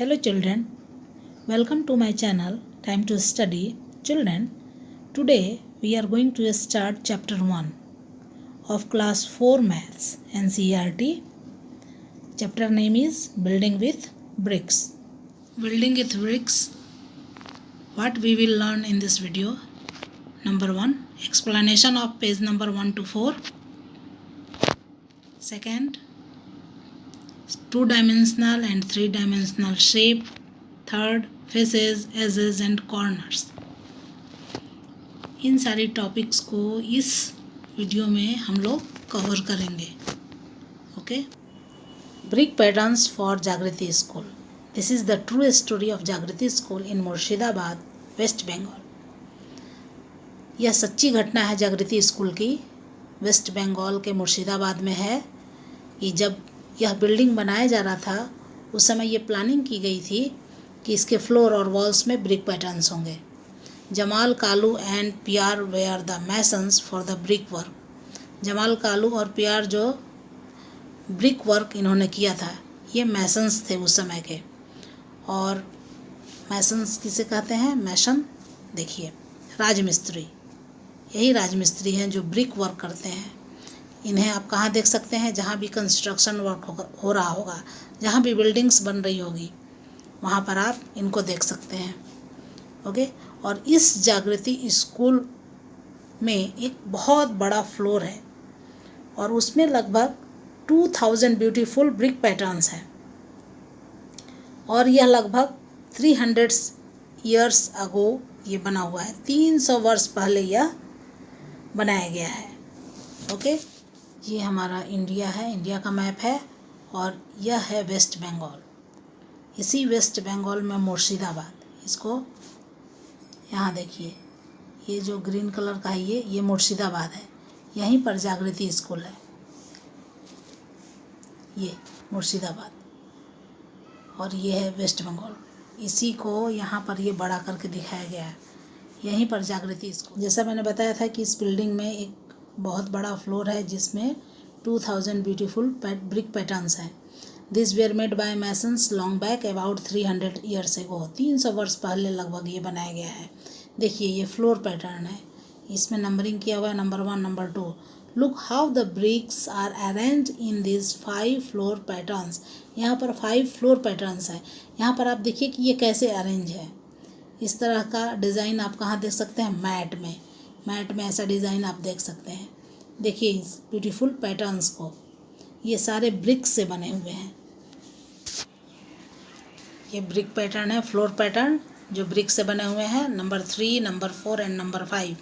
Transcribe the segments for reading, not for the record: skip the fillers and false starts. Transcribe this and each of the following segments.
Hello children, welcome to my channel Time to Study. Children, today we are going to start chapter 1 of class 4 maths NCERT. Chapter name is Building with Bricks. Building with bricks. What we will learn in this video? Number 1, explanation of page number 1 to 4. Second, two-dimensional and three-dimensional shape. Third, faces, edges and corners. इन सारी topics को इस video में हम लोग cover करेंगे। Okay. Brick patterns for Jagriti school. This is the true story of Jagriti school in Murshidabad, West Bengal. यह सच्ची घटना है जागृति स्कूल की, वेस्ट बंगाल के मुर्शिदाबाद में है। कि जब यह बिल्डिंग बनाया जा रहा था उस समय ये प्लानिंग की गई थी कि इसके फ्लोर और वॉल्स में ब्रिक पैटर्न्स होंगे। Jamal Kalu and Piyar were the masons for the brick work. Jamal Kalu और पियार जो ब्रिक वर्क इन्होंने किया था, ये मैसन्स थे उस समय के। और मैसन्स किसे कहते हैं? मैसन, देखिए राजमिस्त्री, यही राजमिस्त्री हैं जो ब्रिक वर्क करते हैं। इन्हें आप कहाँ देख सकते हैं? जहाँ भी कंस्ट्रक्शन वर्क हो रहा होगा, जहाँ भी बिल्डिंग्स बन रही होगी, वहाँ पर आप इनको देख सकते हैं। ओके। और इस जागृति स्कूल में एक बहुत बड़ा फ्लोर है और उसमें लगभग 2000 ब्यूटीफुल ब्रिक पैटर्न्स हैं। और यह लगभग 300 ईयर्स अगो ये बना हुआ है। 300 वर्ष पहले यह बनाया गया है। ओके। ये हमारा इंडिया है, इंडिया का मैप है, और यह है वेस्ट बंगाल। इसी वेस्ट बंगाल में मुर्शिदाबाद, इसको यहाँ देखिए, ये जो ग्रीन कलर का है ये मुर्शिदाबाद है। यहीं पर जागृति स्कूल है, ये मुर्शिदाबाद, और ये है वेस्ट बंगाल। इसी को यहाँ पर ये बड़ा करके दिखाया गया है, यहीं पर जागृति स्कूल। जैसा मैंने बताया था कि इस बिल्डिंग में एक बहुत बड़ा फ्लोर है जिसमें 2000 ब्यूटीफुल ब्रिक पैटर्न्स हैं। This were made by masons long back about 300 years ago. 300 वर्ष पहले लगभग ये बनाया गया है। देखिए ये फ्लोर पैटर्न है, इसमें नंबरिंग किया हुआ है, number 1, number 2। Look how the bricks are arrange in this 5 floor patterns. यहाँ पर 5 फ्लोर पैटर्न्स है। यहाँ पर आप देखिए कि ये कैसे अरेंज है। इस तरह का डिज़ाइन आप कहाँ देख सकते हैं? मैट में। मैट में ऐसा डिज़ाइन आप देख सकते हैं। देखिए इस ब्यूटीफुल पैटर्न्स को, ये सारे ब्रिक्स से बने हुए हैं। ये ब्रिक पैटर्न है, फ्लोर पैटर्न जो ब्रिक से बने हुए हैं। Number 3, number 4 and number 5।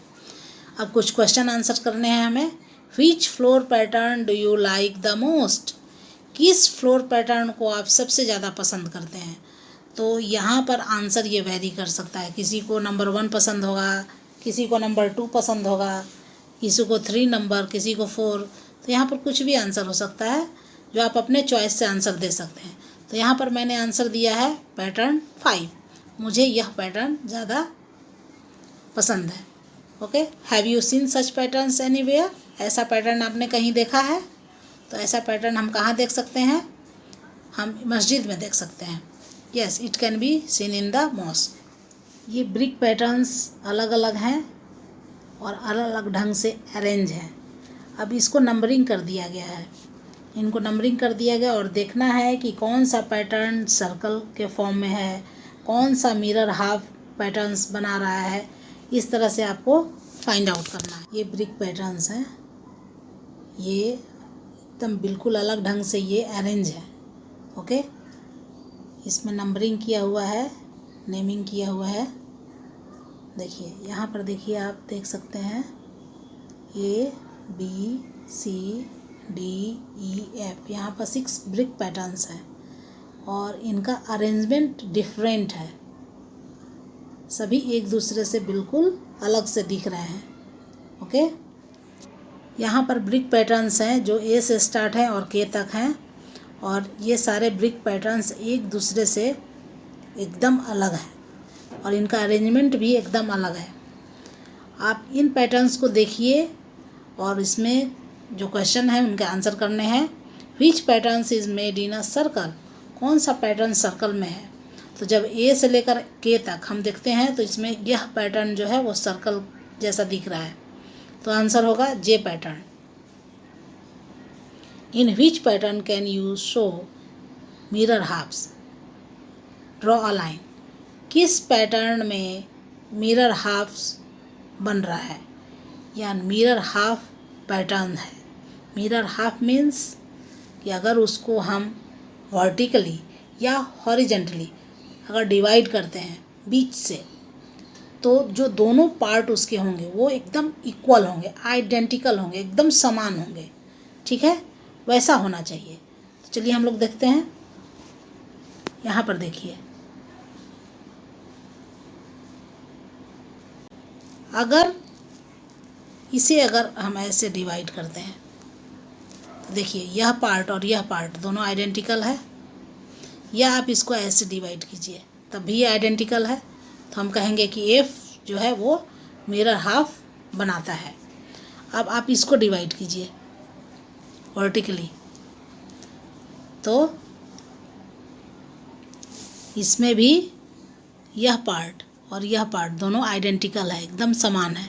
अब कुछ क्वेश्चन आंसर करने हैं हमें। विच floor pattern do you like the most? किस फ्लोर पैटर्न को आप सबसे ज़्यादा पसंद करते हैं? तो यहाँ पर आंसर ये वेरी कर सकता है। किसी को नंबर 1 पसंद होगा, किसी को नंबर 2 पसंद होगा, किसी को 3 नंबर, किसी को 4। तो यहाँ पर कुछ भी आंसर हो सकता है जो आप अपने चॉइस से आंसर दे सकते हैं। तो यहाँ पर मैंने आंसर दिया है पैटर्न 5। मुझे यह पैटर्न ज़्यादा पसंद है। Okay. Have you seen such patterns anywhere? ऐसा पैटर्न आपने कहीं देखा है? तो ऐसा पैटर्न हम कहाँ देख सकते हैं? हम मस्जिद में देख सकते हैं। Yes, it can be seen in the mosque. ये ब्रिक पैटर्न्स अलग अलग हैं और अलग अलग ढंग से अरेंज हैं। अब इसको नंबरिंग कर दिया गया है, इनको नंबरिंग कर दिया गया, और देखना है कि कौन सा पैटर्न सर्कल के फॉर्म में है, कौन सा मिरर हाफ पैटर्न्स बना रहा है। इस तरह से आपको फाइंड आउट करना है। ये ब्रिक पैटर्न्स हैं, ये एकदम बिल्कुल अलग ढंग से ये अरेंज है। ओके। इसमें नंबरिंग किया हुआ है, नेमिंग किया हुआ है। देखिए यहाँ पर, देखिए आप देख सकते हैं A, B, C, D, E, F। यहाँ पर 6 ब्रिक पैटर्न्स हैं और इनका अरेंजमेंट डिफरेंट है। सभी एक दूसरे से बिल्कुल अलग से दिख रहे हैं। ओके। यहाँ पर ब्रिक पैटर्न्स हैं जो A से स्टार्ट हैं और K तक हैं, और ये सारे ब्रिक पैटर्न्स एक दूसरे से एकदम अलग हैं और इनका अरेंजमेंट भी एकदम अलग है। आप इन पैटर्न्स को देखिए और इसमें जो क्वेश्चन है उनके आंसर करने हैं। Which patterns is made in a circle? कौन सा पैटर्न सर्कल में है? तो जब ए से लेकर के तक हम देखते हैं तो इसमें यह पैटर्न जो है वो सर्कल जैसा दिख रहा है, तो आंसर होगा J pattern. In which pattern can you show mirror halves, draw a line. किस पैटर्न में मिरर हाफ्स बन रहा है या मिरर हाफ पैटर्न है। मिरर हाफ मीन्स कि अगर उसको हम वर्टिकली या हॉरिजेंटली अगर डिवाइड करते हैं बीच से, तो जो दोनों पार्ट उसके होंगे वो एकदम इक्वल होंगे, आइडेंटिकल होंगे, एकदम समान होंगे, ठीक है, वैसा होना चाहिए। तो चलिए हम लोग देखते हैं। यहाँ पर देखिए, अगर इसे अगर हम ऐसे डिवाइड करते हैं तो देखिए यह पार्ट और यह पार्ट दोनों आइडेंटिकल है, या आप इसको ऐसे डिवाइड कीजिए तब भी आइडेंटिकल है, तो हम कहेंगे कि एफ जो है वो मिरर हाफ बनाता है। अब आप इसको डिवाइड कीजिए वर्टिकली, तो इसमें भी यह पार्ट और यह पार्ट दोनों आइडेंटिकल है, एकदम समान है,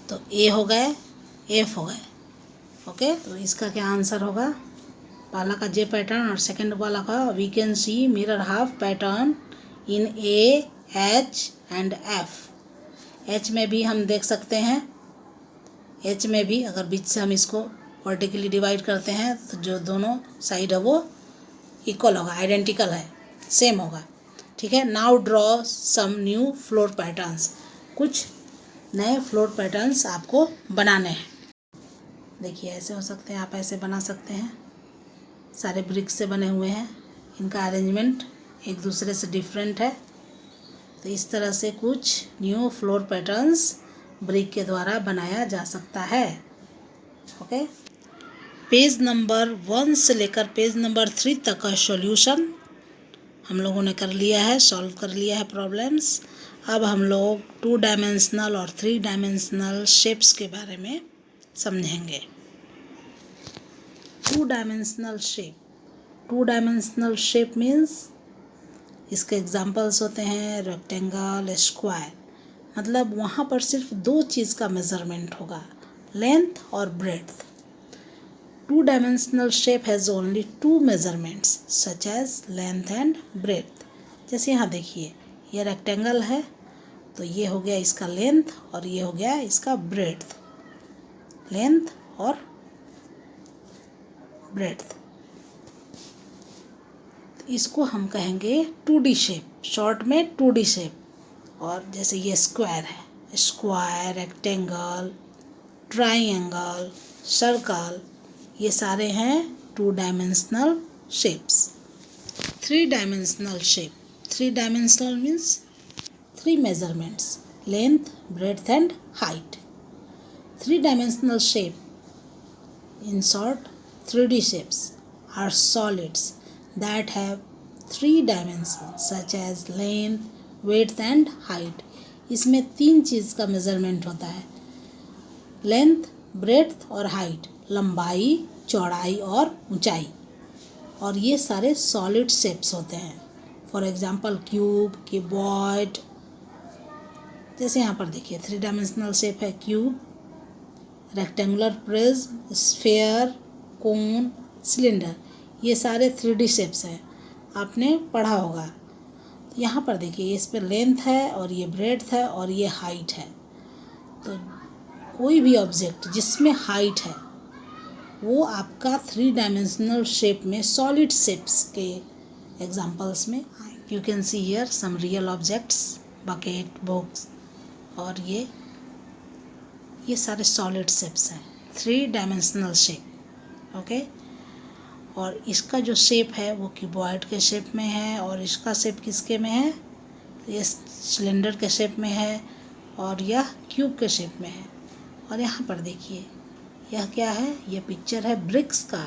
तो ए हो गए, एफ हो गए। ओके, तो इसका क्या आंसर होगा, पहला का जे पैटर्न और सेकंड वाला का we can see mirror half pattern in A, H and F. H में भी हम देख सकते हैं, एच में भी अगर बीच से हम इसको वर्टिकली डिवाइड करते हैं तो जो दोनों साइड है वो इक्वल होगा, आइडेंटिकल है, सेम होगा, ठीक है। Now draw some new floor patterns. कुछ नए फ्लोर पैटर्न्स आपको बनाने हैं। देखिए ऐसे हो सकते हैं, आप ऐसे बना सकते हैं, सारे ब्रिक्स से बने हुए हैं, इनका अरेंजमेंट एक दूसरे से डिफरेंट है, तो इस तरह से कुछ न्यू फ्लोर पैटर्न्स ब्रिक के द्वारा बनाया जा सकता है। ओके, पेज नंबर 1 से लेकर पेज नंबर 3 तक का सॉल्यूशन हम लोगों ने कर लिया है, सॉल्व कर लिया है प्रॉब्लम्स। अब हम लोग 2 डायमेंशनल और 3 डायमेंशनल शेप्स के बारे में समझेंगे। 2 dimensional shape, 2 dimensional shape means इसके एग्जांपल्स होते हैं रेक्टेंगल, स्क्वायर, मतलब वहाँ पर सिर्फ 2 चीज़ का मेज़रमेंट होगा, लेंथ और breadth. 2 dimensional shape has only 2 measurements such as length and breadth. जैसे यहाँ देखिए, ये रेक्टेंगल है तो ये हो गया इसका लेंथ और ये हो गया इसका ब्रेड्थ, लेंथ और ब्रेड्थ। इसको हम कहेंगे 2D शेप, शॉर्ट में 2D शेप। और जैसे ये स्क्वायर है, स्क्वायर, रेक्टेंगल, ट्राइंगल, सर्कल, ये सारे हैं 2 dimensional shapes. 3 dimensional shape, 3 dimensional means 3 measurements, length, breadth and height. 3 dimensional shape, in short 3D shapes, are solids that have 3 dimensions such as length, width and height। इसमें 3 चीज़ का measurement होता है, length, breadth और height, लंबाई, चौड़ाई और ऊंचाई, और ये सारे सॉलिड शेप्स होते हैं। फॉर एग्जांपल क्यूब, क्यूबॉइड, जैसे यहाँ पर देखिए 3 डायमेंशनल शेप है क्यूब, रेक्टेंगुलर प्रिज्म, स्फेयर, कोन, सिलेंडर, ये सारे 3D शेप्स हैं, आपने पढ़ा होगा। तो यहाँ पर देखिए इस पर लेंथ है और ये ब्रेड्थ है और ये हाइट है। तो कोई भी ऑब्जेक्ट जिसमें हाइट है वो आपका 3 डायमेंशनल शेप में सॉलिड शेप्स के एग्जांपल्स में आएंगे। You can see here some real objects, bucket, books, और ये सारे सॉलिड शेप्स हैं, 3 डायमेंशनल शेप। ओके, और इसका जो शेप है वो क्यूबॉइड के शेप में है, और इसका शेप किसके में है, ये सिलेंडर के शेप में है, और यह क्यूब के शेप में है। और यहाँ पर देखिए यह क्या है, यह पिक्चर है ब्रिक्स का।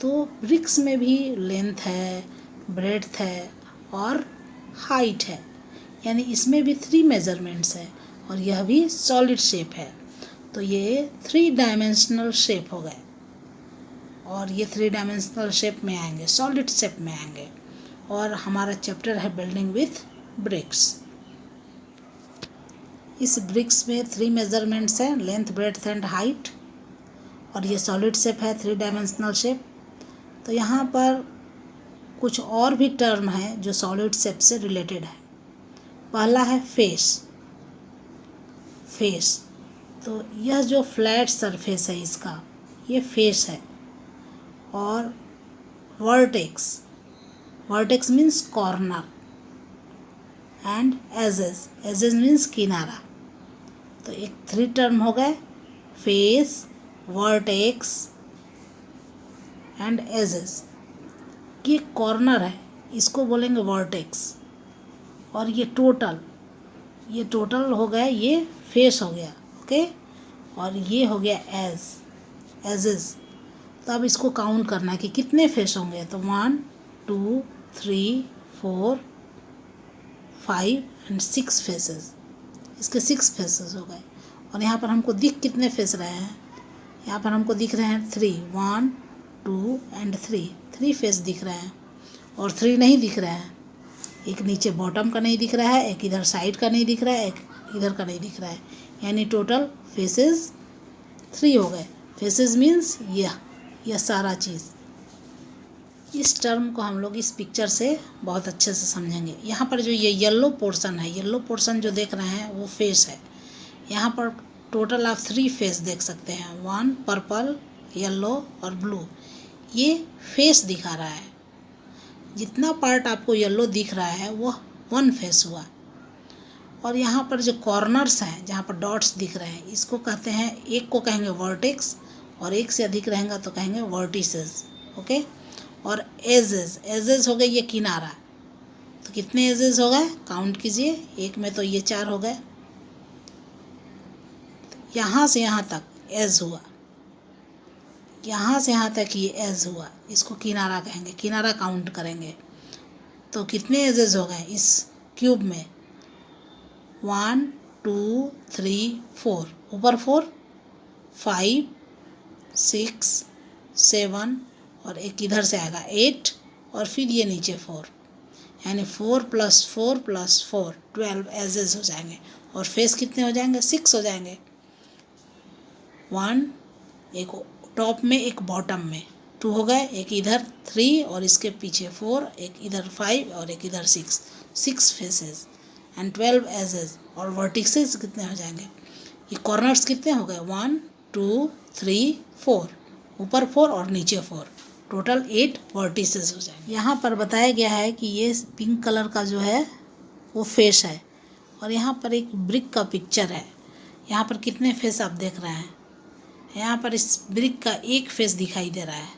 तो ब्रिक्स में भी लेंथ है, ब्रेड्थ है और हाइट है, यानी इसमें भी 3 मेजरमेंट्स है, और यह भी सॉलिड शेप है। तो ये 3 डायमेंशनल शेप हो गए, और ये 3 डायमेंशनल शेप में आएंगे, सॉलिड शेप में आएंगे। और हमारा चैप्टर है बिल्डिंग विथ ब्रिक्स। इस ब्रिक्स में 3 मेजरमेंट्स हैं, लेंथ, ब्रेड्थ एंड हाइट, और ये सॉलिड शेप है, 3 डायमेंशनल शेप। तो यहाँ पर कुछ और भी टर्म हैं जो सॉलिड शेप से रिलेटेड है। पहला है फेस। तो यह जो फ्लैट सरफेस है इसका, ये फेस है। और vertex means corner, and edges means किनारा। तो एक 3 टर्म हो गए, फेस, वर्टेक्स एंड एजेस। ये कॉर्नर है, इसको बोलेंगे वर्टेक्स। और ये टोटल हो गया, ये फेस हो गया, ओके। और ये हो गया एजेस। तो अब इसको काउंट करना है कि कितने फेस होंगे। तो 1 2 3 4 5 एंड 6 फेसेस। इसके 6 फेसेस हो गए। और यहाँ पर हमको दिख कितने फेस रहे हैं, यहाँ पर हमको दिख रहे हैं 3, 1 2 एंड 3 फेस दिख रहे हैं। और 3 नहीं दिख रहे हैं, एक नीचे बॉटम का नहीं दिख रहा है, एक इधर साइड का नहीं दिख रहा है, एक इधर का नहीं दिख रहा है। यानी टोटल फेसेस 3 हो गए। फेसेस मीन्स यह सारा चीज़। इस टर्म को हम लोग इस पिक्चर से बहुत अच्छे से समझेंगे। यहाँ पर जो ये येलो पोर्शन जो देख रहे हैं वो फेस है। यहाँ पर टोटल आप 3 फेस देख सकते हैं, 1 पर्पल, येलो और ब्लू। ये फेस दिखा रहा है। जितना पार्ट आपको येलो दिख रहा है वह 1 फेस हुआ। और यहाँ पर जो कॉर्नर्स हैं, जहाँ पर डॉट्स दिख रहे हैं, इसको कहते हैं, एक को कहेंगे वर्टेक्स, और एक से अधिक रहेगा तो कहेंगे वर्टिसेस, ओके। और एजेस हो गए ये किनारा। तो कितने एजेस हो गए, काउंट कीजिए। एक में तो ये 4 हो गए। यहाँ से यहाँ तक एज हुआ, यहाँ से यहाँ तक ये एज हुआ, इसको किनारा कहेंगे, किनारा काउंट करेंगे। तो कितने एजेस हो गए इस क्यूब में, 1 2 3 4, ऊपर 4, 5 6 7, और एक इधर से आएगा 8, और फिर ये नीचे 4, यानी 4 + 4 + 4 12 एजेस हो जाएंगे। और फेस कितने हो जाएंगे, 6 हो जाएंगे। 1 एक टॉप में, एक बॉटम में, 2 हो गए, एक इधर 3 और इसके पीछे 4, एक इधर 5 और एक इधर 6 फेसेस एंड 12 एजेस। और वर्टिसेस कितने हो जाएंगे, ये कॉर्नर्स कितने हो गए, 1 2 3 4, ऊपर 4 और नीचे 4, टोटल 8 वर्टिसेस हो जाएंगे। यहाँ पर बताया गया है कि ये पिंक कलर का जो है वो फेस है। और यहाँ पर एक ब्रिक का पिक्चर है। यहाँ पर कितने फेस आप देख रहे हैं, यहाँ पर इस ब्रिक का एक फेस दिखाई दे रहा है,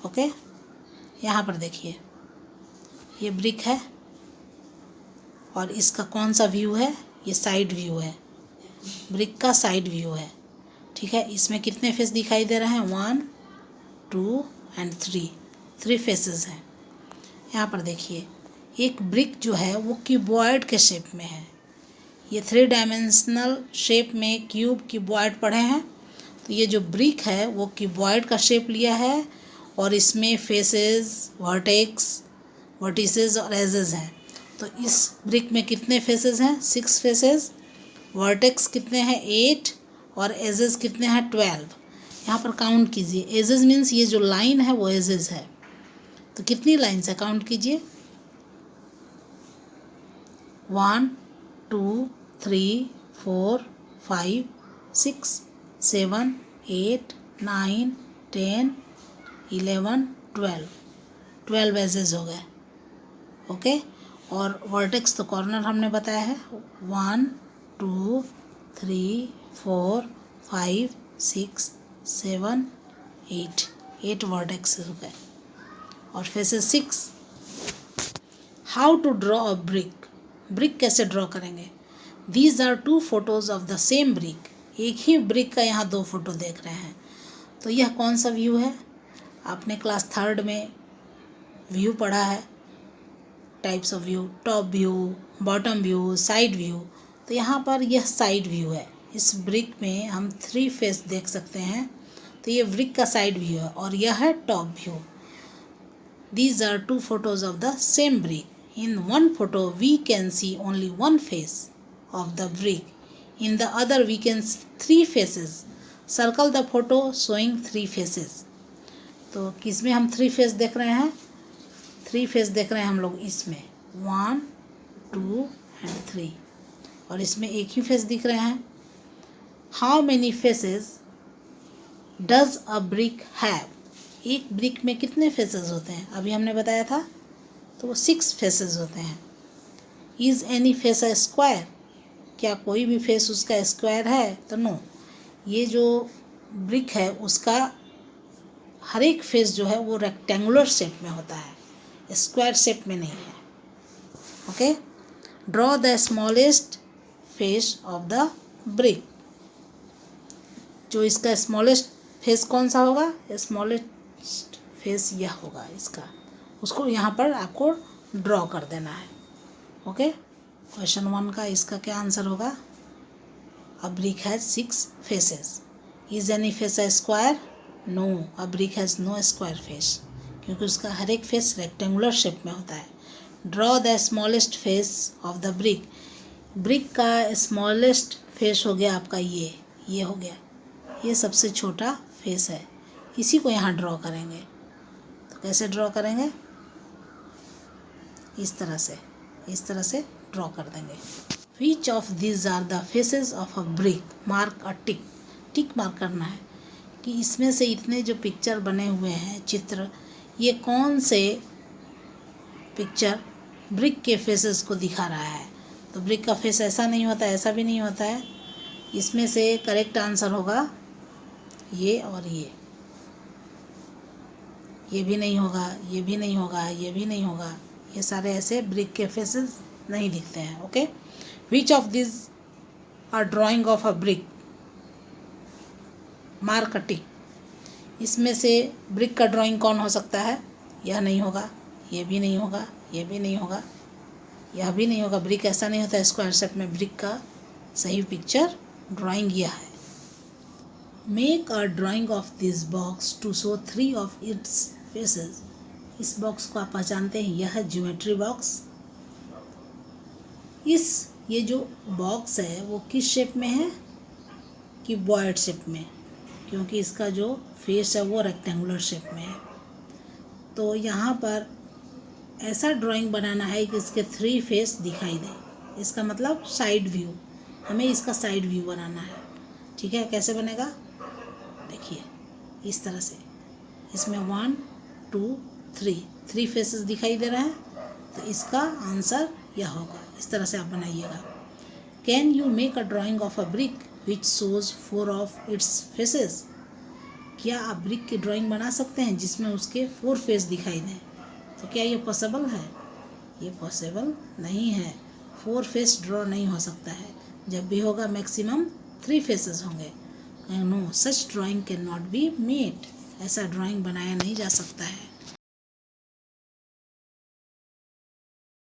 ओके। यहाँ पर देखिए, ये ब्रिक है और इसका कौन सा व्यू है, ये साइड व्यू है, ब्रिक का साइड व्यू है, ठीक है। इसमें कितने फेस दिखाई दे रहे हैं, 1 2 एंड 3 फेसेस हैं। यहाँ पर देखिए, एक ब्रिक जो है वो क्यूबॉइड के शेप में है। ये 3 डायमेंशनल शेप में क्यूब क्यूबॉइड पढ़े हैं। तो ये जो ब्रिक है वो क्यूबॉइड का शेप लिया है, और इसमें फेसेस, वर्टिसेस और एजेस हैं। तो इस ब्रिक में कितने फेसेस हैं, 6 फेसेस। वर्टेक्स कितने हैं, 8, और एजेस कितने हैं, 12। यहाँ पर काउंट कीजिए। एजेस मीन्स ये जो लाइन है वो एजेस है। तो कितनी लाइन है, काउंट कीजिए, 1 2 3 4 5 6 7 8 9 10 11 12 एजेस हो गए, ओके। और वर्टेक्स तो कॉर्नर हमने बताया है, 1 2 3 4 5 6 7 8 वर्टेक्स हो गए, और faces 6। How to draw a brick कैसे ड्रॉ करेंगे। These are 2 photos of the same brick. एक ही ब्रिक का यहाँ 2 फोटो देख रहे हैं। तो यह कौन सा व्यू है, आपने क्लास 3rd में व्यू पढ़ा है, types of view, top view, bottom view, side view. तो यहाँ पर यह साइड व्यू है। इस ब्रिक में हम 3 फेस देख सकते हैं। तो ये ब्रिक का साइड व्यू है, और यह है top view. These are two photos of the same brick. In one photo we can see only one face of the brick. In the other we can see three faces. Circle the photo showing three faces. तो किसमें हम three phase देख रहे हैं? Three phase देख रहे हैं हम लोग इसमें, 1 2 and 3, और इसमें एक ही फेस दिख रहे हैं. How many faces does a brick have? एक ब्रिक में कितने फेसेस होते हैं? अभी हमने बताया था, तो वो 6 फेसेस होते हैं. Is any face a square? क्या कोई भी फेस उसका स्क्वायर है? तो नो. ये जो ब्रिक है उसका हर एक फेस जो है वो रेक्टेंगुलर शेप में होता है, स्क्वायर शेप में नहीं है. Okay. Draw the smallest face of the brick. जो इसका स्मॉलेस्ट फेस कौन सा होगा? स्मॉलेस्ट फेस यह होगा इसका. उसको यहाँ पर आपको ड्रॉ कर देना है. ओके. क्वेश्चन 1 का इसका क्या आंसर होगा? A brick has 6 faces. Is any face a square? No, a brick has no square face, क्योंकि उसका हर एक फेस रेक्टेंगुलर शेप में होता है. Draw the smallest face of the brick. Brick का स्मॉलेस्ट फेस हो गया आपका ये हो गया, ये सबसे छोटा फेस है. इसी को यहाँ ड्रॉ करेंगे. तो कैसे ड्रॉ करेंगे? इस तरह से ड्रॉ कर देंगे. Which of this are the faces of a brick? Mark a tick. Tick mark करना है कि इसमें से इतने जो पिक्चर बने हुए हैं, चित्र, ये कौन से पिक्चर ब्रिक के फेसेस को दिखा रहा है. तो ब्रिक का फेस ऐसा नहीं होता, ऐसा भी नहीं होता है. इसमें से करेक्ट आंसर होगा ये और ये भी नहीं होगा, ये भी नहीं होगा, ये भी नहीं होगा. ये सारे ऐसे ब्रिक के फेसेस नहीं दिखते हैं. Okay. Which of this are drawing of a brick? Mark a tick. इसमें से ब्रिक का ड्राइंग कौन हो सकता है? यह नहीं होगा, ये भी नहीं होगा, ये भी नहीं होगा, यह भी नहीं होगा. ब्रिक ऐसा नहीं होता स्क्वायर शेप में. ब्रिक का सही पिक्चर ड्राइंग यह है. Make a drawing of this box to show 3 of its faces. इस बॉक्स को आप पहचानते हैं, यह है ज्योमेट्री बॉक्स. ये जो बॉक्स है वो किस शेप में है? कि बॉयड शेप में, क्योंकि इसका जो फेस है वो रेक्टेंगुलर शेप में है. तो यहाँ पर ऐसा ड्राइंग बनाना है कि इसके 3 फेस दिखाई दे. इसका मतलब साइड व्यू, हमें इसका साइड व्यू बनाना है. ठीक है. कैसे बनेगा? देखिए इस तरह से. इसमें 1 2 3 फेसेस दिखाई दे रहे हैं, तो इसका आंसर यह होगा. इस तरह से आप बनाइएगा. Can you make a drawing of a brick which shows 4 of its faces? क्या आप ब्रिक की ड्राइंग बना सकते हैं जिसमें उसके 4 फेस दिखाई दें? तो क्या ये पॉसिबल है? ये पॉसिबल नहीं है. 4 फेस ड्रॉ नहीं हो सकता है. जब भी होगा मैक्सिमम 3 फेसेस होंगे. No, such drawing can not be made. ऐसा ड्राइंग बनाया नहीं जा सकता है.